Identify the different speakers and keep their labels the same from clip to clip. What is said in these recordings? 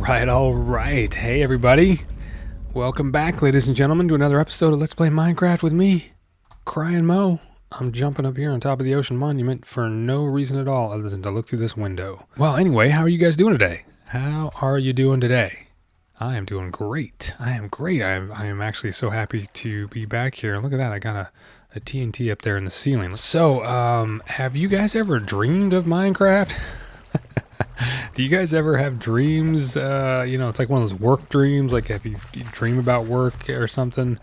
Speaker 1: All right. Hey, everybody. Welcome back, ladies and gentlemen, to another episode of Let's Play Minecraft with me, CryinMo. I'm jumping up here on top of the ocean monument for no reason at all other than to look through this window. Well, anyway, how are you guys doing today? How are you doing today? I am doing great. I am great. I am actually so happy to be back here. Look at that. I got a TNT up there in the ceiling. So, have you guys ever dreamed of Minecraft? Do you guys ever have dreams? It's like one of those work dreams, like if you dream about work or something.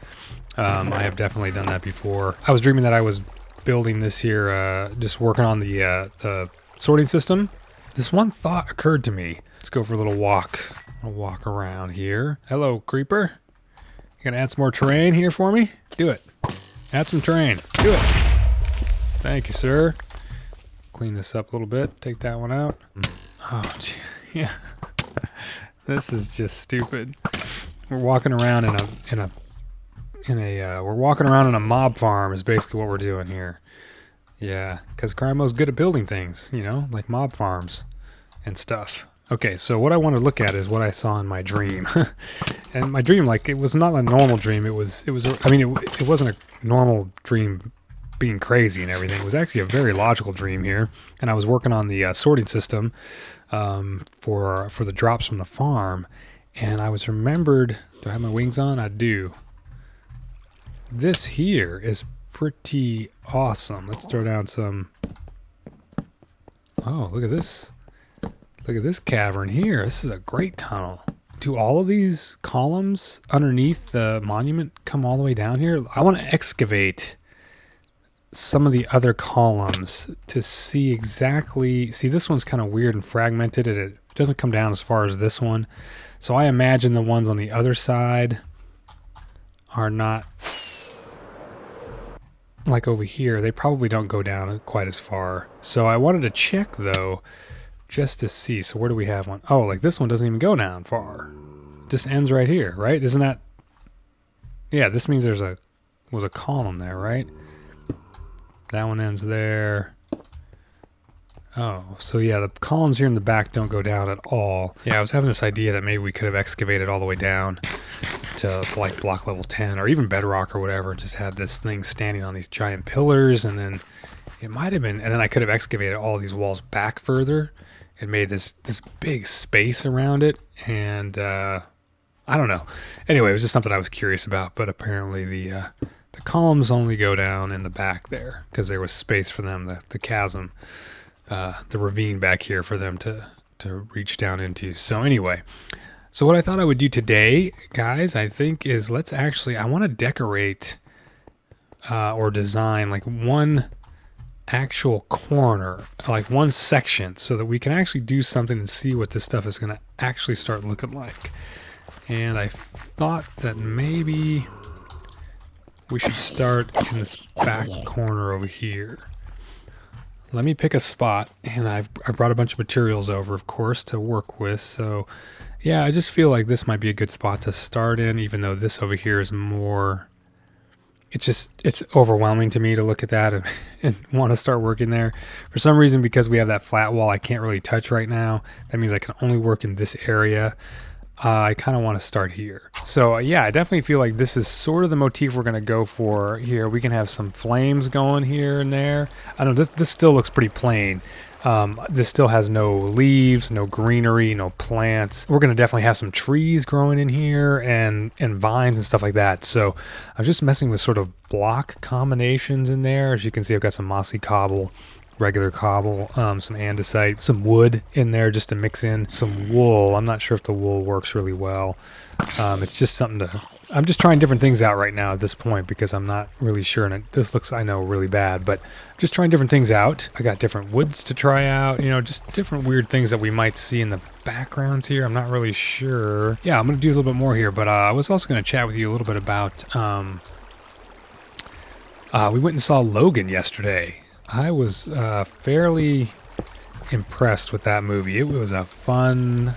Speaker 1: I have definitely done that before. I was dreaming that I was building this here, just working on the sorting system. This one thought occurred to me. Let's go for a little walk. I'll walk around here. Hello, creeper. You gonna add some more terrain here for me? Do it. Add some terrain. Do it. Thank you, sir. Clean this up a little bit. Take that one out. Oh, gee, yeah. This is just stupid. We're walking around we're walking around in a mob farm is basically what we're doing here. Yeah, because CryinMo's good at building things, like mob farms and stuff. Okay, so what I want to look at is what I saw in my dream. And my dream, it was not a normal dream. It wasn't a normal dream being crazy and everything. It was actually a very logical dream here. And I was working on the sorting system for the drops from the farm. And I was remembered, do I have my wings on? I do. This here is pretty awesome. Let's throw down some. Oh, look at this. Look at this cavern here. This is a great tunnel. Do all of these columns underneath the monument come all the way down here? I want to excavate some of the other columns to see exactly. See, this one's kind of weird and fragmented. It doesn't come down as far as this one. So I imagine the ones on the other side are not like over here. They probably don't go down quite as far. So I wanted to check though, just to see. So where do we have one? Oh, like this one doesn't even go down far. Just ends right here, right? Isn't that? Yeah, this means was a column there, right? That one ends there. Oh, so yeah, the columns here in the back don't go down at all. Yeah, I was having this idea that maybe we could have excavated all the way down to like block level 10 or even bedrock or whatever. Just had this thing standing on these giant pillars, and then it might have been, and then I could have excavated all these walls back further and made this big space around it. And I don't know. Anyway, it was just something I was curious about, but apparently the columns only go down in the back there because there was space for them, the chasm, the ravine back here for them to reach down into. So anyway, so what I thought I would do today, guys, I think is I want to decorate or design like one actual corner, like one section, so that we can actually do something and see what this stuff is going to actually start looking like. And I thought that maybe we should start in this back corner over here. Let me pick a spot, and I brought a bunch of materials over, of course, to work with. So yeah, I just feel like this might be a good spot to start in, even though this over here is more, it's overwhelming to me to look at that and want to start working there. For some reason, because we have that flat wall I can't really touch right now, that means I can only work in this area. I kind of want to start here. So yeah, I definitely feel like this is sort of the motif we're going to go for here. We can have some flames going here and there. I don't know, this still looks pretty plain. This still has no leaves, no greenery, no plants. We're going to definitely have some trees growing in here and vines and stuff like that. So I'm just messing with sort of block combinations in there. As you can see, I've got some mossy cobble, regular cobble, some andesite, some wood in there just to mix in some wool. I'm not sure if the wool works really well. It's just something I'm just trying different things out right now at this point because I'm not really sure. And this looks, I know, really bad, but I'm just trying different things out. I got different woods to try out, just different weird things that we might see in the backgrounds here. I'm not really sure. Yeah, I'm going to do a little bit more here, but I was also going to chat with you a little bit about, we went and saw Logan yesterday. I was fairly impressed with that movie. It was a fun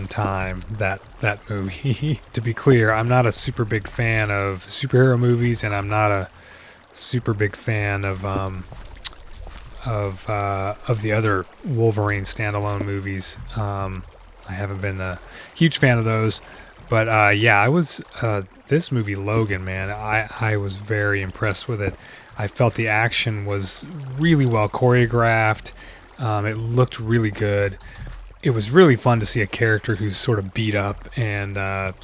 Speaker 1: time, that movie. To be clear, I'm not a super big fan of superhero movies, and I'm not a super big fan of the other Wolverine standalone movies. I haven't been a huge fan of those. But yeah, I was this movie Logan, man. I was very impressed with it. I felt the action was really well choreographed. It looked really good. It was really fun to see a character who's sort of beat up and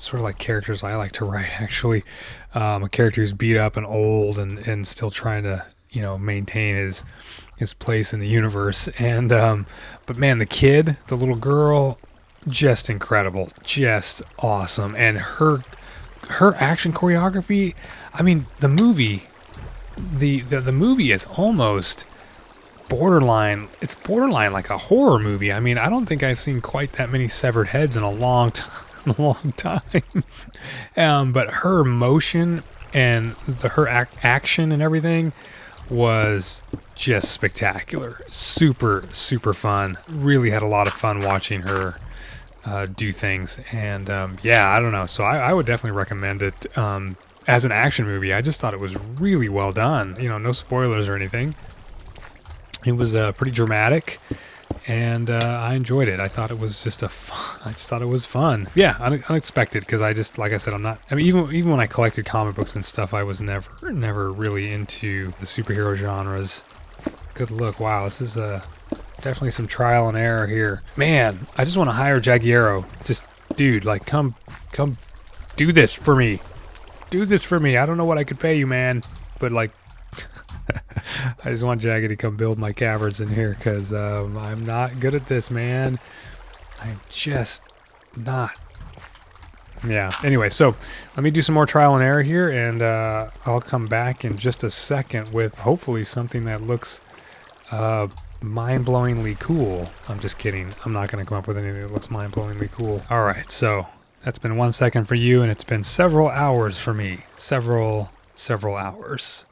Speaker 1: sort of like characters I like to write, actually. A character who's beat up and old and still trying to, maintain his place in the universe. And but man, the kid, the little girl, just incredible, just awesome. And her action choreography, I mean, the movie is almost borderline. It's borderline like a horror movie. I mean, I don't think I've seen quite that many severed heads in a long time. But her motion and her action and everything was just spectacular. Super, super fun. Really had a lot of fun watching her do things. And yeah, I don't know. So I would definitely recommend it as an action movie. I just thought it was really well done. No spoilers or anything. It was pretty dramatic, and I enjoyed it. I thought it was just I just thought it was fun. Yeah, unexpected, because I just, like I said, even when I collected comic books and stuff, I was never really into the superhero genres. Good look. Wow, this is definitely some trial and error here. Man, I just want to hire Jaguero. Just, dude, like, come do this for me. Do this for me. I don't know what I could pay you, man, but like, I just want Jaggy to come build my caverns in here, because I'm not good at this, man. I'm just not. Yeah, anyway, so let me do some more trial and error here, and I'll come back in just a second with hopefully something that looks mind-blowingly cool. I'm just kidding. I'm not going to come up with anything that looks mind-blowingly cool. All right, so that's been 1 second for you, and it's been several hours for me. Several hours.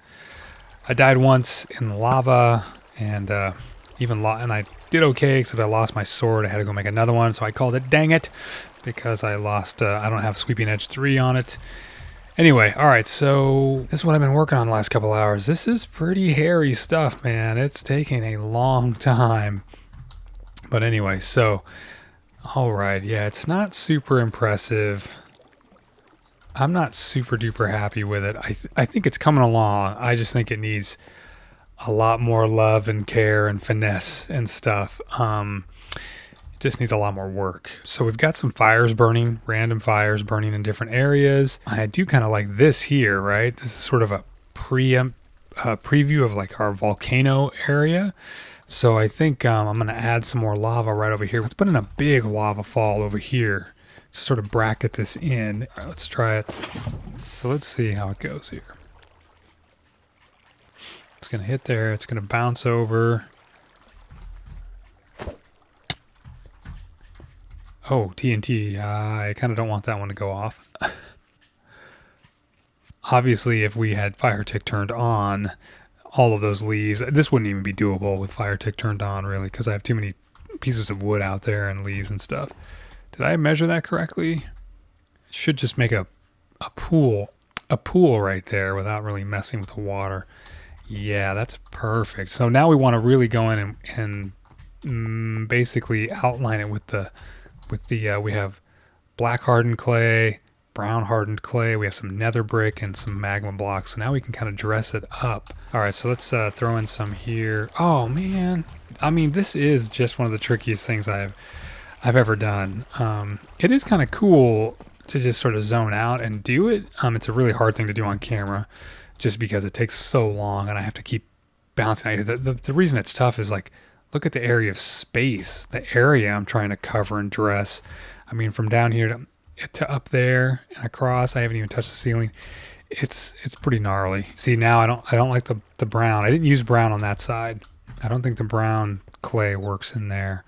Speaker 1: I died once in lava, and and I did okay, except I lost my sword. I had to go make another one, so I called it dang it, because I lost, I don't have Sweeping Edge 3 on it. Anyway, alright, so this is what I've been working on the last couple hours. This is pretty hairy stuff, man. It's taking a long time. But anyway, so, alright, yeah, it's not super impressive. I'm not super duper happy with it. I think it's coming along. I just think it needs a lot more love and care and finesse and stuff. It just needs a lot more work. So we've got some fires burning, random fires burning in different areas. I do kind of like this here, right? This is sort of a preview of like our volcano area. So I think I'm going to add some more lava right over here. Let's put in a big lava fall over here to sort of bracket this in. All right, let's try it. So let's see how it goes here. It's going to hit there. It's going to bounce over. Oh, TNT. I kind of don't want that one to go off. Obviously, if we had fire tick turned on, all of those leaves, this wouldn't even be doable with fire tick turned on, really, because I have too many pieces of wood out there and leaves and stuff. Did I measure that correctly? It should just make a pool right there without really messing with the water. Yeah, that's perfect. So now we want to really go in and basically outline it with the we have black hardened clay, brown hardened clay, we have some nether brick and some magma blocks. So now we can kind of dress it up. All right, so let's throw in some here. Oh man, I mean, this is just one of the trickiest things I've ever done. It is kind of cool to just sort of zone out and do it. It's a really hard thing to do on camera just because it takes so long and I have to keep bouncing. The reason it's tough is like, look at the area of space, the area I'm trying to cover and dress. I mean, from down here to up there and across, I haven't even touched the ceiling. It's pretty gnarly. See, now I don't like the brown. I didn't use brown on that side. I don't think the brown clay works in there.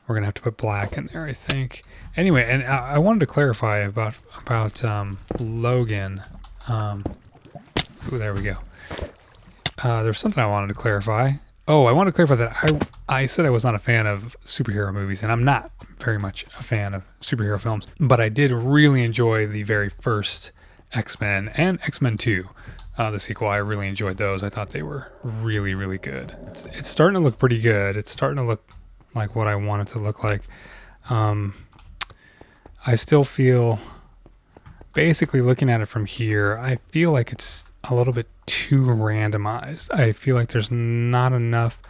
Speaker 1: We're gonna have to put black in there, I think. Anyway, and I wanted to clarify about Logan. Ooh, there we go. There's something I wanted to clarify. Oh, I wanted to clarify that I said I was not a fan of superhero movies, and I'm not very much a fan of superhero films, but I did really enjoy the very first X-Men and X-Men 2, the sequel. I really enjoyed those. I thought they were really, really good. It's starting to look pretty good. It's starting to look like what I want it to look like. I still feel, basically looking at it from here, I feel like it's a little bit too randomized. I feel like there's not enough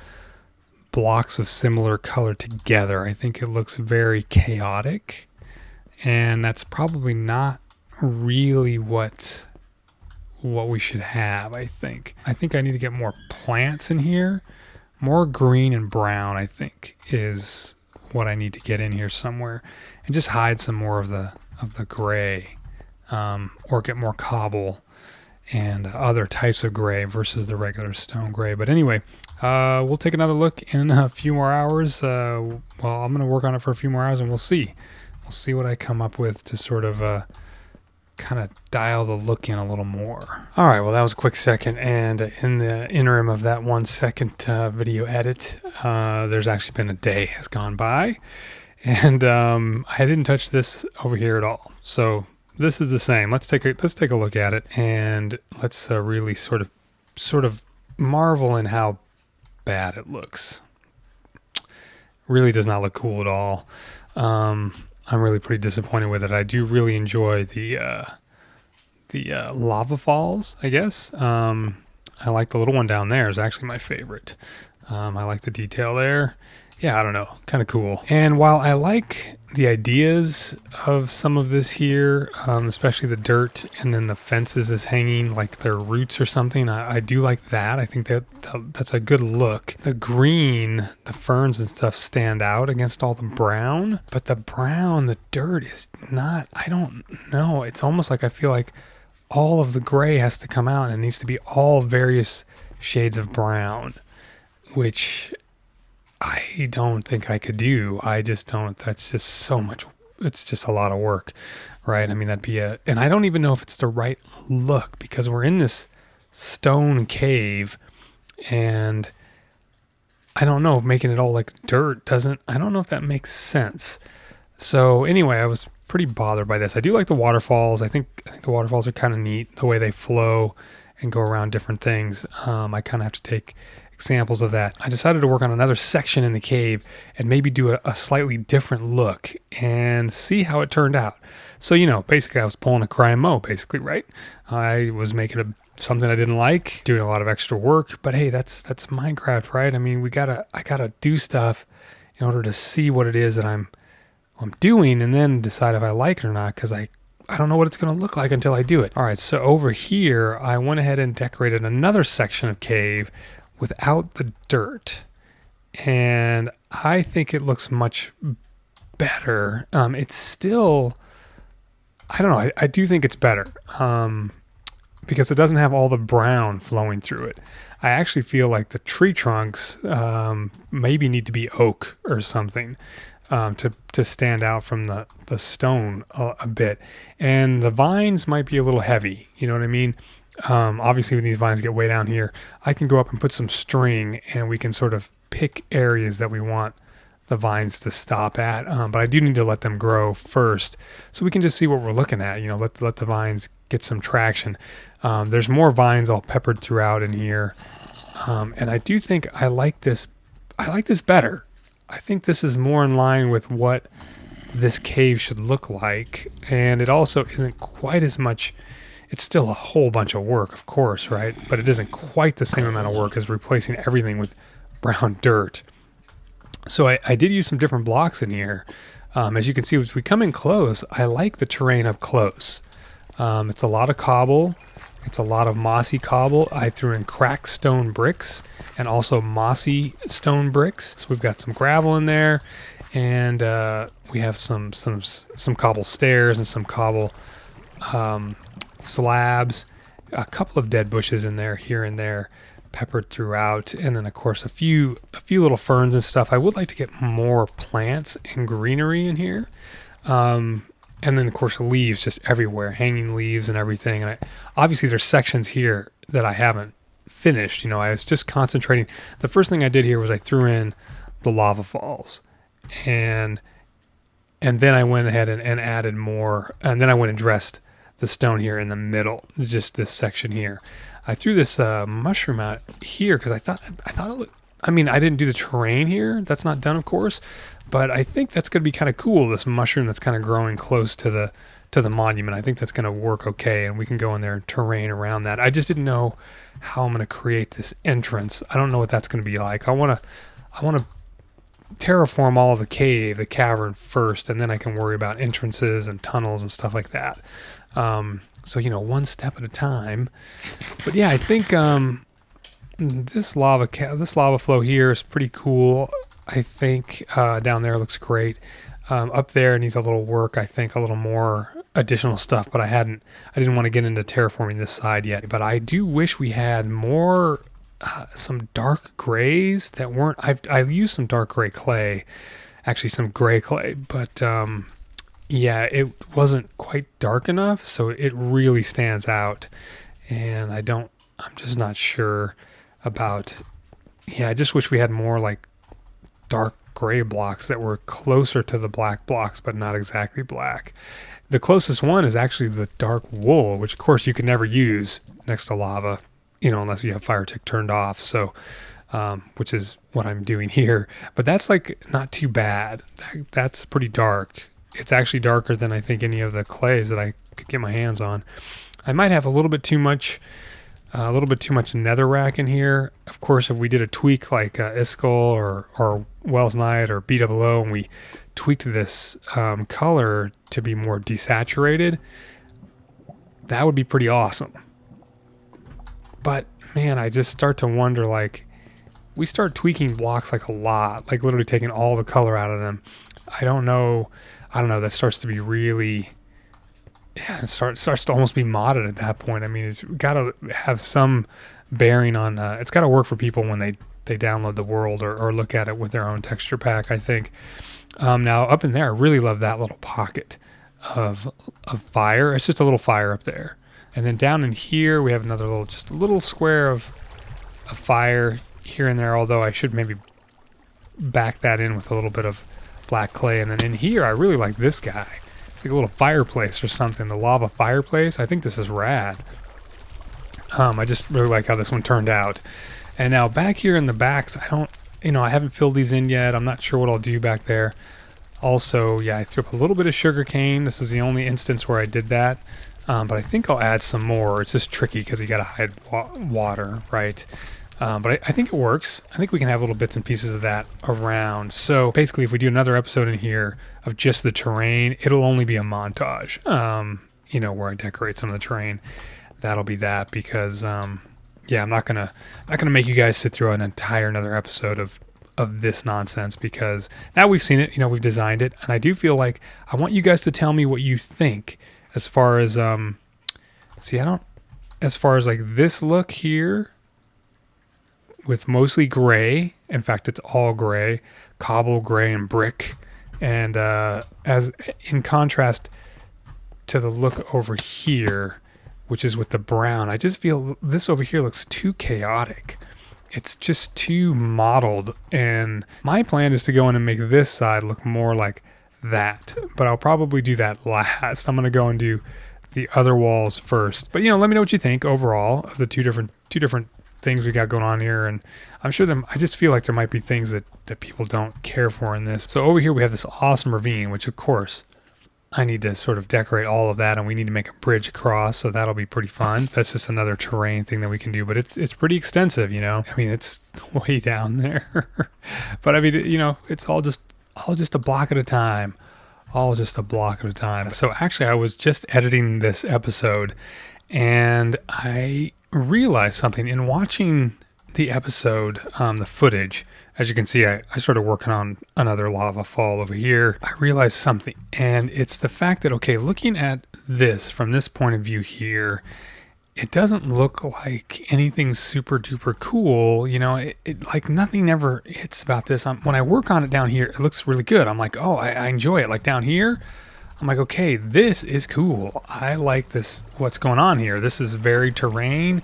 Speaker 1: blocks of similar color together. I think it looks very chaotic, and that's probably not really what we should have. I think I need to get more plants in here. More green and brown, I think, is what I need to get in here somewhere, and just hide some more of the gray, or get more cobble and other types of gray versus the regular stone gray. But anyway, we'll take another look in a few more hours. Well, I'm going to work on it for a few more hours, and we'll see what I come up with to sort of kind of dial the look in a little more. All right, well, that was a quick second, and in the interim of that 1 second video edit, there's actually been a day has gone by, and I didn't touch this over here at all. So this is the same. Let's take a look at it, and let's really sort of marvel in how bad it looks. Really does not look cool at all. I'm really pretty disappointed with it. I do really enjoy the lava falls, I guess. I like the little one down there is actually my favorite. I like the detail there. Yeah, I don't know, kind of cool. And while I like the ideas of some of this here, especially the dirt and then the fences is hanging like their roots or something, I do like that. I think that's a good look. The green, the ferns and stuff stand out against all the brown, but the brown, the dirt is not, I don't know. It's almost like I feel like all of the gray has to come out and it needs to be all various shades of brown, which I don't think I could do. I just don't. That's just so much. It's just a lot of work, right? I mean, and I don't even know if it's the right look because we're in this stone cave, and I don't know, making it all like dirt I don't know if that makes sense. So anyway, I was pretty bothered by this. I do like the waterfalls. I think the waterfalls are kind of neat, the way they flow and go around different things. I kind of have to take examples of that. I decided to work on another section in the cave and maybe do a slightly different look and see how it turned out. So, basically I was pulling a CryinMo, basically, right? I was making something I didn't like, doing a lot of extra work, but hey, that's Minecraft, right? I mean, I gotta do stuff in order to see what it is that I'm doing and then decide if I like it or not, because I don't know what it's going to look like until I do it. All right, so over here, I went ahead and decorated another section of cave without the dirt, and I think it looks much better. It's still, I don't know, I do think it's better because it doesn't have all the brown flowing through it. I actually feel like the tree trunks maybe need to be oak or something to stand out from the stone a bit, and the vines might be a little heavy, you know what I mean? Obviously when these vines get way down here, I can go up and put some string and we can sort of pick areas that we want the vines to stop at. But I do need to let them grow first so we can just see what we're looking at, let the vines get some traction. There's more vines all peppered throughout in here. And I do think I like this better. I think this is more in line with what this cave should look like. And it also isn't quite as much. It's still a whole bunch of work, of course, right? But it isn't quite the same amount of work as replacing everything with brown dirt. So I did use some different blocks in here. As you can see, as we come in close, I like the terrain up close. It's a lot of cobble. It's a lot of mossy cobble. I threw in cracked stone bricks and also mossy stone bricks. So we've got some gravel in there, and we have some cobble stairs and some cobble slabs, a couple of dead bushes in there here and there peppered throughout, and then of course a few little ferns and stuff. I would like to get more plants and greenery in here, and then of course leaves just everywhere, hanging leaves and everything. And obviously there's sections here that I haven't finished. I was just concentrating. The first thing I did here was I threw in the lava falls, and then I went ahead and added more, and then I went and dressed the stone here in the middle, just this section here. I threw this mushroom out here because I thought it looked, I mean, I didn't do the terrain here. That's not done, of course, But I think that's going to be kind of cool, this mushroom that's kind of growing close to the monument. I think that's going to work okay, and we can go in there and terrain around that. I just didn't know how I'm going to create this entrance. I don't know what that's going to be like. I want to terraform all of the cavern first, and then I can worry about entrances and tunnels and stuff like that. So, one step at a time. But yeah, I think this lava flow here is pretty cool. I think down there looks great. Up there needs a little work, I think, a little more additional stuff, but I didn't want to get into terraforming this side yet. But I do wish we had more some dark grays that weren't. I've used some dark gray clay, actually some gray clay, but yeah, it wasn't quite dark enough, so it really stands out. And I'm just not sure about. Yeah, I just wish we had more like dark gray blocks that were closer to the black blocks, but not exactly black. The closest one is actually the dark wool, which of course you can never use next to lava, unless you have fire tick turned off. So, which is what I'm doing here. But that's like not too bad. That's pretty dark. It's actually darker than I think any of the clays that I could get my hands on. I might have a little bit too much netherrack in here. Of course, if we did a tweak like Iskall or Wells Knight or BWO, and we tweaked this color to be more desaturated, that would be pretty awesome. But man, I just start to wonder, like, we start tweaking blocks like a lot, like literally taking all the color out of them. I don't know. That starts to be really, yeah, it starts to almost be modded at that point. I mean, it's got to have some bearing on, it's got to work for people when they download the world or look at it with their own texture pack, I think. Now up in there, I really love that little pocket of fire. It's just a little fire up there. And then down in here, we have another little square of fire here and there, although I should maybe back that in with a little bit of black clay. And then in here, I really like this guy. It's like a little fireplace or something, the lava fireplace. I think this is rad. I just really like how this one turned out. And now back here in the backs, I haven't filled these in yet. I'm not sure what I'll do back there. Also, yeah, I threw up a little bit of sugar cane. This is the only instance where I did that. But I think I'll add some more. It's just tricky because you got to hide water, right? But I think it works. I think we can have little bits and pieces of that around. So basically, if we do another episode in here of just the terrain, it'll only be a montage, where I decorate some of the terrain. That'll be that because, yeah, I'm not gonna make you guys sit through an entire another episode of this nonsense, because now we've seen it, we've designed it, and I do feel like I want you guys to tell me what you think as far as as far as like this look here with mostly gray. In fact, it's all gray, cobble, gray, and brick, and as in contrast to the look over here, which is with the brown. I just feel this over here looks too chaotic. It's just too modeled, and my plan is to go in and make this side look more like that, but I'll probably do that last. I'm going to go and do the other walls first. But let me know what you think overall of the two different things we got going on here, and I'm sure I just feel like there might be things that people don't care for in this. So over here we have this awesome ravine, which of course I need to sort of decorate all of that, and we need to make a bridge across, so that'll be pretty fun. That's just another terrain thing that we can do, but it's pretty extensive, I mean, it's way down there. But I mean, it's all just a block at a time. All just a block at a time. So actually, I was just editing this episode, and I realized something in watching the episode, the footage. As you can see, I started working on another lava fall over here. I realized something, and it's the fact that, okay, looking at this from this point of view here, it doesn't look like anything super duper cool. It like nothing ever hits about this. When I work on it down here, it looks really good. I'm like, oh, I enjoy it. Like down here, I'm like, okay, this is cool. I like this, what's going on here. This is very terrain.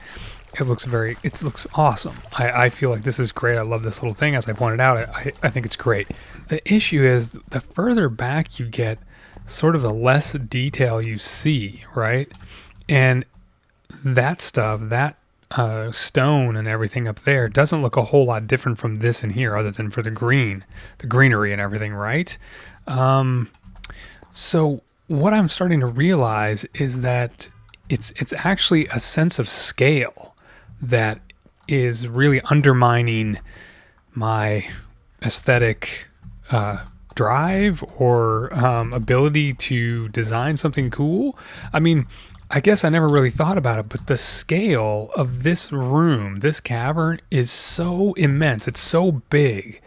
Speaker 1: It looks awesome. I feel like this is great. I love this little thing. As I pointed out, I think it's great. The issue is the further back you get, sort of the less detail you see, right? And that stuff, that stone and everything up there doesn't look a whole lot different from this in here, other than for the greenery and everything, right? So what I'm starting to realize is that it's actually a sense of scale that is really undermining my aesthetic drive or ability to design something cool. I mean, I guess I never really thought about it, but the scale of this room, this cavern, is so immense. It's so big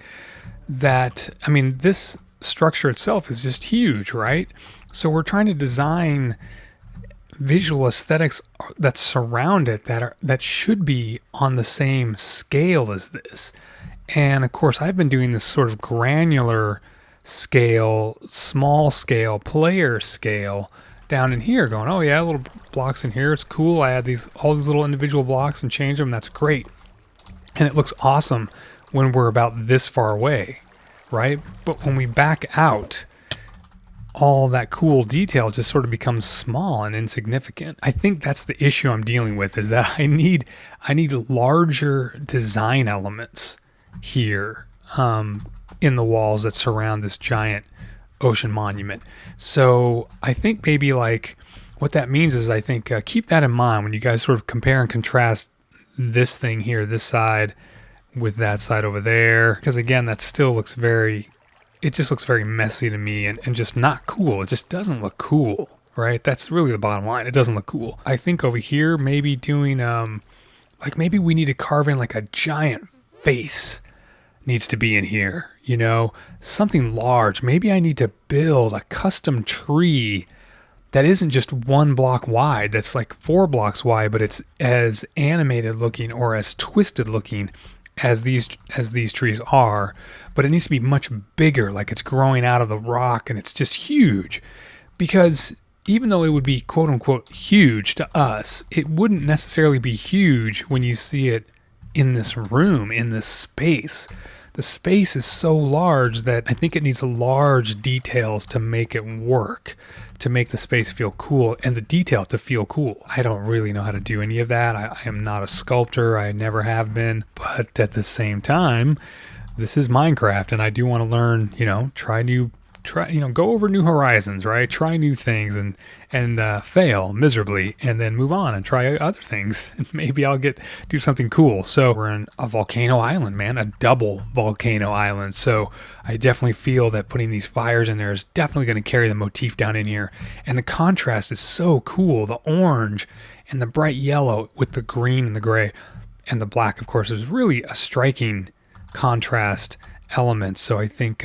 Speaker 1: that, I mean, this structure itself is just huge, right? So we're trying to design visual aesthetics that surround it that should be on the same scale as this. And of course, I've been doing this sort of granular scale, small scale, player scale down in here, going, oh yeah, little blocks in here, it's cool. I add all these little individual blocks and change them. That's great. And it looks awesome when we're about this far away, right? But when we back out, all that cool detail just sort of becomes small and insignificant. I think that's the issue I'm dealing with, is that I need larger design elements here in the walls that surround this giant ocean monument. So I think maybe like what that means is, I think keep that in mind when you guys sort of compare and contrast this thing here, this side, with that side over there, because again, that still looks it just looks very messy to me and just not cool. It just doesn't look cool, right? That's really the bottom line. It doesn't look cool. I think over here, maybe doing like maybe we need to carve in like a giant face needs to be in here, you know, something large. Maybe I need to build a custom tree that isn't just 1 block wide, that's like 4 blocks wide, but it's as animated looking or as twisted looking as these trees are, but it needs to be much bigger, like it's growing out of the rock and it's just huge. Because even though it would be quote unquote huge to us, it wouldn't necessarily be huge when you see it in this room, in this space. The space is so large that I think it needs large details to make it work, to make the space feel cool and the detail to feel cool. I don't really know how to do any of that. I am not a sculptor. I never have been. But at the same time, this is Minecraft and I do want to learn, you know, go over new horizons, right? Try new things and fail miserably and then move on and try other things. And maybe I'll do something cool. So we're in a volcano island, man, a double volcano island. So I definitely feel that putting these fires in there is definitely going to carry the motif down in here. And the contrast is so cool. The orange and the bright yellow with the green and the gray and the black, of course, is really a striking contrast element. So I think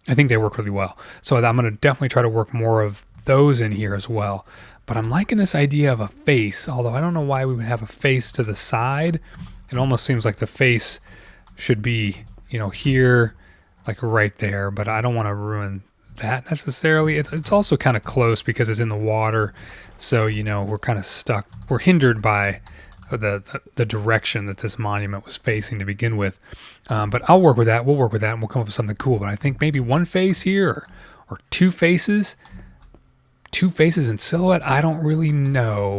Speaker 1: they work really well. So I'm going to definitely try to work more of those in here as well. But I'm liking this idea of a face, although I don't know why we would have a face to the side. It almost seems like the face should be, you know, here, like right there, but I don't want to ruin that necessarily. It's also kind of close because it's in the water. So, you know, we're kind of stuck. We're hindered by the direction that this monument was facing to begin with. But I'll work with that. We'll work with that and we'll come up with something cool. But I think maybe one face here or two faces in silhouette. I don't really know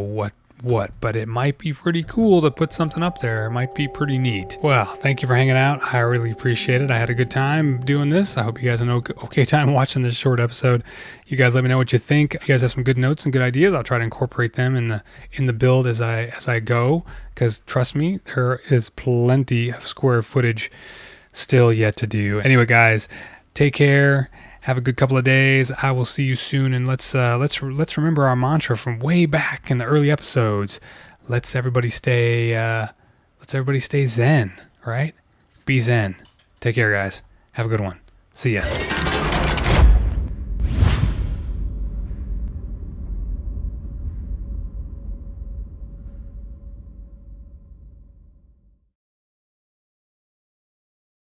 Speaker 1: what, but it might be pretty cool to put something up there. It might be pretty neat. Well, thank you for hanging out. I really appreciate it. I had a good time doing this. I hope you guys had an okay time watching this short episode. You guys let me know what you think. If you guys have some good notes and good ideas, I'll try to incorporate them in the build as I go, because trust me, there is plenty of square footage still yet to do. Anyway, guys, take care. Have a good couple of days. I will see you soon, and let's remember our mantra from way back in the early episodes. Let's everybody stay zen, right? Be zen. Take care, guys. Have a good one. See ya.